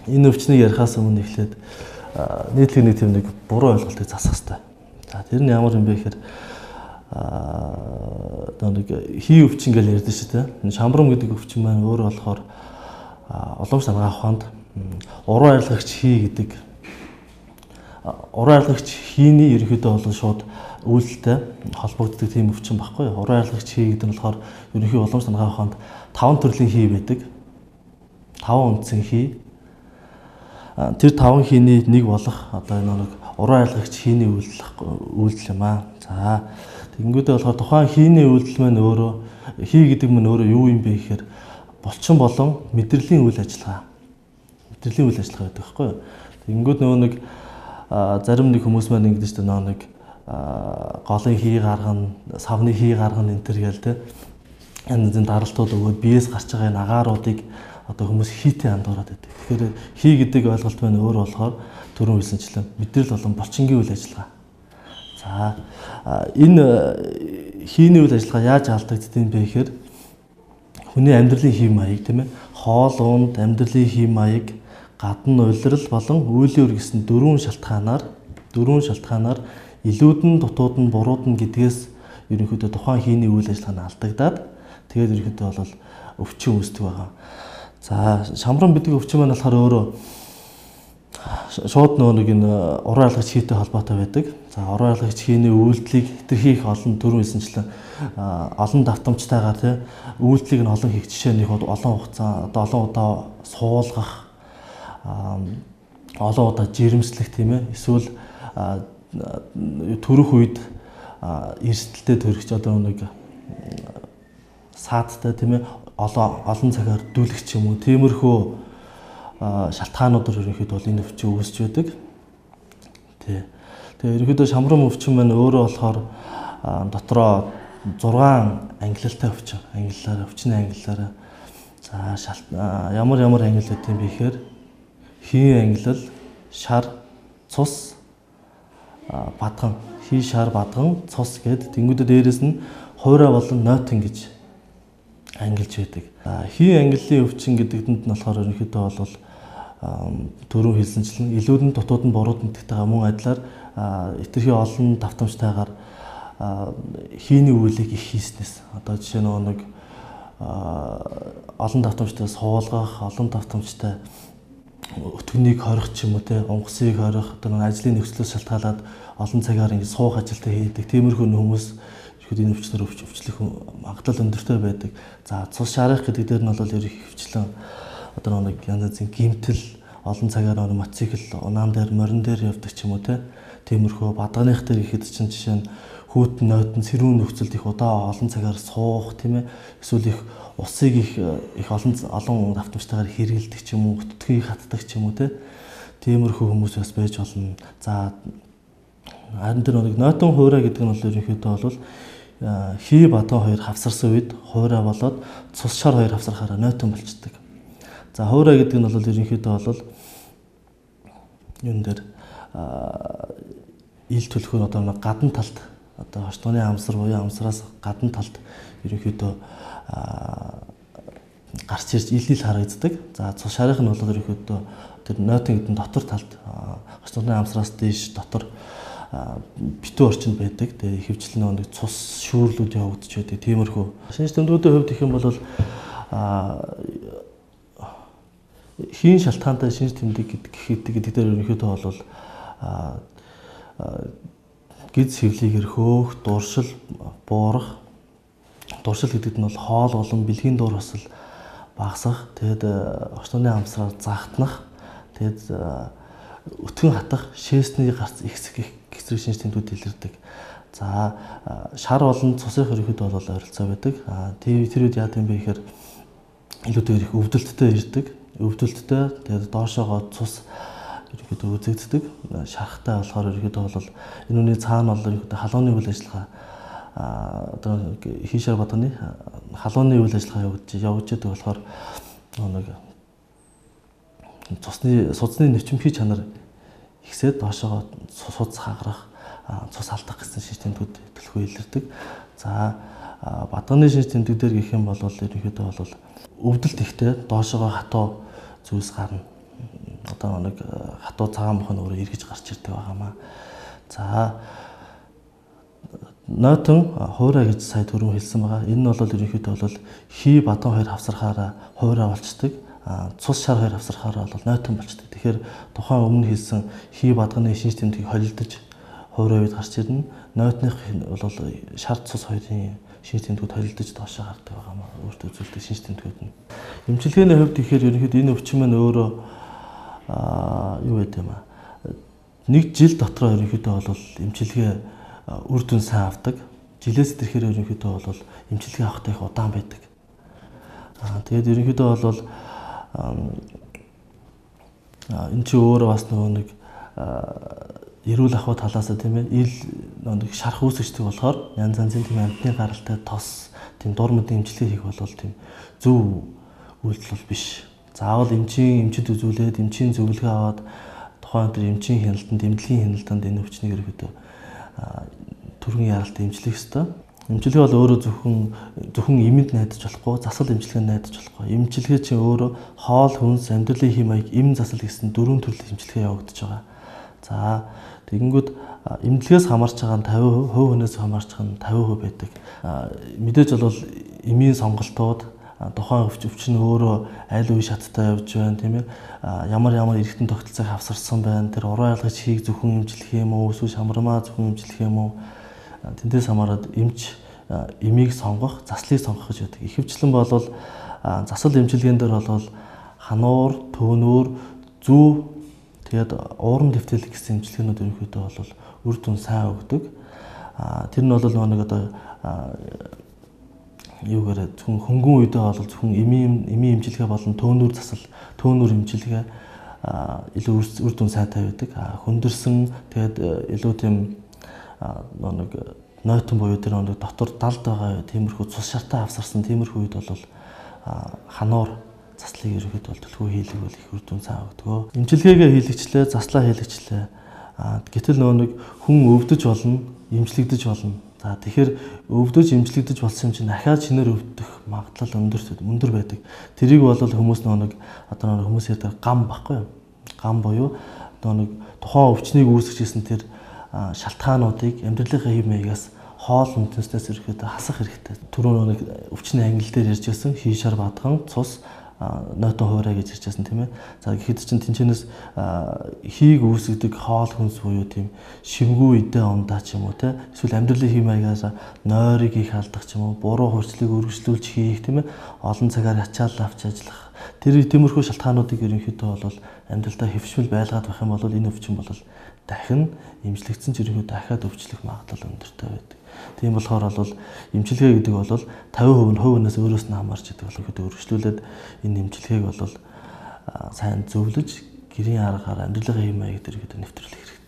энэ өвчнийг ярихаас өмнө эхлээд нийтлэг нэг тийм нэг буруу ойлголтыг засах хэрэгтэй. За тэр нь ямар юм бэ гэхээр нэг хий өвчин гэж ярьдэн шүү дээ. Шамбрам гэдэг өвчин маань өөрөө болохоор уламж наргаа ухаанд уруу арилгагч хий гэдэг уруу арилгагч хийний ерөнхийдөө бол шууд үйлдэлтэй холбогддог тийм өвчин баггүй. Уруу арилгагч хий гэдэг нь болохоор ерөнхий уламж наргаа ухаанд 5 төрлийн хий байдаг. 5 үндсэн хий. Тэр 5 хийний нэг болох одоо нэг уруу арилгагч хийний үйлдэл юм аа. За тэгэнгүүтээ болохоор тухайн хийний үйлдэл маань өөрөө хий гэдэг нь өөрөө юу юм бэ гэхээр булчин болон мэдрэлийн үйл ажиллагаа. Мэдрэлийн үйл ажиллагаа гэдэг байхгүй юу? Тэгэнгүүт нөгөө нэг зарим нэг хүмүүс маань ингэдэж шүү дээ нэг голын хий гаргана, савны хий гаргана энэ төр гээл те. Янз бүрийн даралтууд өгөөд биеэс гарч байгаа энэ агааруудыг одоо хүмүүс хийтэй андуураад байдаг. Тэгэхээр хий гэдэг ойлголт маань өөр болохоор түрүүн хэлсэнчлэн мэдрэл болон булчингийн үйл ажиллагаа. За энэ хийний үйл ажиллагаа яаж алдагддгийг бэ гэхээр хүний амьдралын хий маяг тийм ээ хоол унд амьдралын хий маяг гадна улирал болон үйлийн үр гэсэн дөрвөн шалтгаанаар илүүдэн дутууд нь бурууд нь гэдгээс ерөнхийдөө тухайн хийний үйл ажиллагаа нь алдагдаад тэгээд ерөнхийдөө бол өвчин үүсдэг байгаа. За шамрам гэдэг өвчин маань болохоор өөрөө шууд нэг энэ уруу арилгагч хийтэй холбоотой байдаг. За уруу арилгагч хийний үйлдэлийг хэтэрхийх олон төрөн хэлсэнчлэн олон давтамжтайгаар тий үйлдэлийг нь олон хийх жишээ нэг олон хугацаа одоо олон удаа суулгах олон удаа жирэмслэх тийм ээ эсвэл төрөх үед эрсдэлтэй төрөгч одоо нэг саадтай тийм ээ олон цагаар дүүлэх ч юм уу тиймэрхүү шалтгаануудаар ерөнхийдөө бол энэ өвчин үүсч байдаг. Тэгээ ерөнхийдөө шамрам өвчин маань өөрөө болохоор дотроо 6 ангиллалтай өвчин. Өвчний ангиллаараа за ямар ангиллал гэдэм бэ гэхээр хийн ангиллал, шар, цус, бадган, хий шар бадган, цус гэдэг тэнгүүдээ дээрэс нь хуурай болон нойтон гэж ангилж байдаг. Хийн ангиллын өвчин гэдэгт нь болохоор ерөнхийдөө бол түрүү хэлсэнчлэн илүүдэн дутууд нь бурууд нэгтэйгээ мөн адилаар хэтэрхий олон давтамжтайгаар хийний үйлийг их хийснээс одоо жишээ нэг олон давтамжтай суулгах, олон давтамжтай өтгөнийг хорих ч юм уу те онгоцыг хорих одоо ажлын нөхцлөөс шалтгаалаад олон цагаар ингэ суух ажилтаа хийдэг. Тиймэрхүү хүмүүс ихэд энэ өвчнөр өвчлөх магадлал өндөртэй байдаг. За цус шарах гэдэг дээр нь бол ерөнхий хөвчлэн одоо нэг янз бүрийн гимтэл олон цагаар мотоцикл унаан дээр морин дээр явдаг ч юм уу те тиймэрхүү бадганых дээр ихэд чинь жишээ нь хүүтэн нойтон сэрүүн нөхцөлд их удаа олон цагаар суух тийм ээ эсвэл их усыг их олон давтамжтайгаар хэргэлдэг ч юм уу өтгөгийг хатдаг ч юм уу те тиймэрхүү хүмүүс бас байж болно. За харин тэр нэг нойтон хуурай гэдэг нь бол ерөнхийдөө бол хий бадган хоёр хавсарсан үед хуурай болоод цус шар хоёр хавсарахаараа нойтон болчдөг. За хуурай гэдэг нь бол ерөнхийдөө бол юун дээр ил төлөхөөр одоо гадна талд одоо хошдооны амсар буюу амсараас гадна талд ерөнхийдөө гарч ирж ил харагддаг. За цус шарих нь бол ерөнхийдөө тэр нойтон гэдэг нь дотор талд хошдооны амсараас дээш дотор битүү орчинд байдаг. Тэгээ ихэвчлэн нэг цус шүүрлүүд явагдаж байдаг. Тиймэрхүү. Шинж тэмдгүүдийн хувьд гэх юм бол хийн шалтгаантай шинж тэмдэг гэдэг дээр ерөнхийдөө бол гиз хэвлийгэр хөөх, дуршил, буурах. Дуршил гэдэг нь бол хоол болон бэлгийн дуур хосол багасах, тэгэд хошдооны амсраар загтнах, тэгэд өтгөн хатах, шээсний гарц их зэрэг шинж тэмдгүүд илэрдэг. За шар болон цусын ерөнхийдөө бол ойролцоо байдаг. Тэр үед яа гэм бэ гэхээр илүүтэйгээр их өвдөлттэй ирдэг. Өвдөлттэй тэгээд доошоогоо цус ерөнхийдөө үзэгддэг. Шарахтай болохоор ерөнхийдөө бол энэ үний цаана бол ерөнхийдөө халууны үйл ажиллагаа одоо хийшэр бодгоны халууны үйл ажиллагаа явуулж байгаа болохоор нэг судасны нэвчмхий чанар ихсээд доошоогоо судас хагарах, цус алдах гэсэн шинж тэмдгүүд төлхөө илэрдэг. За бадганы шинж тэмдэг дээр гэх юм бол ерөнхийдөө бол өвдөлт ихтэй доошоогоо хатуу зүйлс гарна. одоо нэг хатуу цагаан мохон өөрөө эргэж гарч ирдэг байгаамаа. За нойтон хуурай гэж сая түрүүн хэлсэн байгаа. Энэ нь бол ерөнхийдөө бол хий бадхан хоёр хавсархаараа хуурай болцдог. Цус шар хоёр хавсархаараа бол нойтон болцдог. Тэгэхээр тухайн өмнө хэлсэн хий бадганы шинж тэмдгийг холилдож хуурай үед гарч ирнэ. Нойтных бол шар цус хоёрын шинж тэмдгүүд холилдож доошоо гардаг байгаамаа. Өөртөө үзүүлдэг шинж тэмдгүүд нь. Эмчилгээний хувьд тэгэхээр ерөнхийдөө энэ өвчин маань өөрөө юу гэдэг юм аа. Нэг жил дотор ерөнхийдөө бол эмчилгээ үр дүн сайн авдаг. Жилээс ирэхээр ерөнхийдөө бол эмчилгээ авахтай их удаан байдаг. Тэгээд ерөнхийдөө бол энэ чи өөрөө бас нэг эрүүл ахуй талаас нь тийм ээ нэг шарх үүсгчдэг болохоор янз янзын тийм амьтны гаралтай тос тийм дур мэдээ эмчилгээ хийх бол тийм зөв үйлдэл бол биш. Заавал эмчид үзүүлээд эмчийн зөвлөгөө аваад тухайн тэр эмчийн хяналтанд, эмнэлгийн хяналтанд энэ өвчнийг ерөөдөө түргэн яралтай эмчлэх ёстой. Эмчилгээ бол өөрөө зөвхөн эмэнд найдаж болохгүй, засал эмчилгээнд найдаж болохгүй. Эмчилгээ чинь өөрөө хоол, хүнс, амьдралын хэм маяг, эм засал гэсэн дөрвөн төрлийн эмчилгээ явагдаж байгаа. За тэгэнгүүт эмнэлгээс хамаарч байгаа нь 50%, хувь хүнээс хамаарч байгаа нь 50% байдаг. Мэдээж бол эмийн сонголтууд тухайн өвчин өөрөө аль үе шаттай явж байна тийм ээ. Ямар эргэтэн тогтолцоог авсарсан байна. Тэр уран ялгаж хийг зөвхөн эмчлэх юм уу, эсвэл шамрамаа зөвхөн эмчлэх юм уу? Тэндээс хамаарат эмийг сонгох, заслыг сонгох гэж байдаг. Ихэвчлэн бол засал эмчилгээнд дээр бол хануур, төөнүүр, зүү тэгээд ууран дэвтэлэг гэсэн эмчилгээнүүд ерөнхийдөө бол үр дүн сайн өгдөг. Тэр нь бол нэг одоо юугаар зөвхөн хөнгөн үедээ бол зөвхөн эмийн эмчилгээ болон төөнүүр засал, төөнүүр эмчилгээ илүү үр дүн сайтай байдаг. Хөндөрсөн тэгээд илүү тийм нэг нойтон буюу тэр нэг дотор далд байгаа тиймэрхүү цус шартай авсарсан тиймэрхүү үед бол хануур заслыг ерөөд бол төлхөө хийлэг бол их үр дүн сайн өгдөг. Эмчилгээгээ хийлэгчлээ, заслаа хийлэгчлээ. Гэтэл нэг хүн өвдөж болно, эмчлэгдэж болно. За тэгэхээр өвдөж эмчлэгдэж болсон юм чинь дахиад шинээр өвдөх магадлал өндөр байдаг. Тэрийг бол хүмүүс нэг одоо хүмүүс ярьдаг гам баггүй юу? Гам буюу одоо нэг тухайн өвчнийг үүсгэжсэн тэр шалтгаануудыг амьдралынхаа хэв маягаас хоол хүнснээс ирэхэд хасах хэрэгтэй. Түрүүн нэг өвчний англи дээр ярьж байсан хий шар бадхан цус нойтон хуурай гэж ярьжсэн тийм ээ. За гэхэд чинь тэнцэнээс хийг үүсгдэг хоол хүнс буюу тийм шимгүү идэ ундаа ч юм уу те эсвэл амьдралын хэм маягаас нойрыг их алдах ч юм уу буруу хурцлыг өргөжлүүлж хийх тийм ээ. Олон цагаар ячаал авч ажиллах. Тэр тиймэрхүү шалтгаануудыг ерөнхийдөө бол амьдралдаа хэвшмэл байлгаад байх юм бол энэ өвчин бол дахин эмчлэгдсэн ч ерөнхийдөө дахиад өвчлөх магадлал өндөртэй байдаг. Тийм болохоор бол эмчилгээ гэдэг бол 50% нь хувийнээс өөрөөс нь хамаарч идэг болоход өргөжлүүлээд энэ эмчилгээг бол сайн зөвлөж гэрийн аргаар амьдралын хэм маяг дээр нэвтрүүлэх хэрэгтэй.